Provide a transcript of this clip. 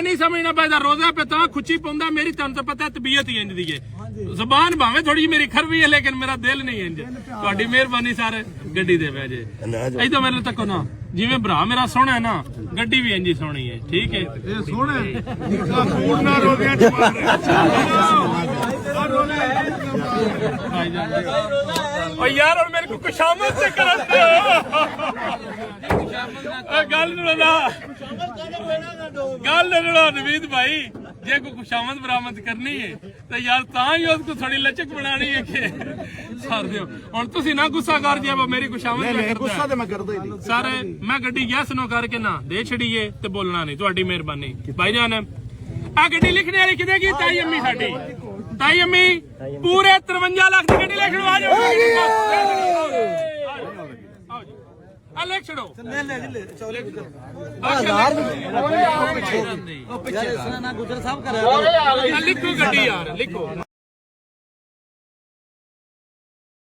नहीं समझना पैदा रोजा पे ता खुची पाउंदा मेरी तुहानू तो पता तबीयत ही इंज दी है ਜ਼ਬਾਨ ਭਾਵੇਂ ਥੋੜੀ ਮੇਰੀ ਖਰਵੀ ਹੈ ਲੇਕਿਨ ਮੇਰਾ ਦਿਲ ਨਹੀਂ ਇੰਜ ਤੁਹਾਡੀ ਮਿਹਰਬਾਨੀ ਸਰ ਗੱਡੀ ਦੇ ਬਹਿ ਜੇ ਇਦੋਂ ਮੇਰੇ ਤੱਕ ਨਾ ਜਿਵੇਂ ਭਰਾ ਮੇਰਾ ਸੋਹਣਾ ਹੈ ਨਾ ਗੱਡੀ ਵੀ ਇੰਜੀ ਸੋਹਣੀ ਹੈ ਠੀਕ ਹੈ ਇਹ ਸੋਹਣਾ ਹੈ ਫੂਡ ਨਾ ਰੋਦੀਆਂ ਚ ਓ ਯਾਰ ਹੁਣ ਮੇਰੇ ਕੋ ਕੁਸ਼ਾਮਤ ਤੇ ਕਰਨ ਗੱਲ ਨਾ ਨਵੀਦ ਭਾਈ जे को खुशामद बरामद करनी है तो यार ता ही उसको थोड़ी लचक बनानी है कि सर दियो और तुसी ना गुस्सा कर दिया मेरी खुशामद में करता गुस्सा ते मैं करदा ही नहीं सर मैं गड्डी यस नो करके ना दे छड़ीए ते बोलना नहीं ਤੁਹਾਡੀ ਮਿਹਰਬਾਨੀ भाईजान आ गड्डी लिखने वाली किदे की ताई अम्मी साडी ताई अम्मी पूरे 53 लाख की गड्डी लिखवा लिख छड़ो लिखो गड्डी यार लिखो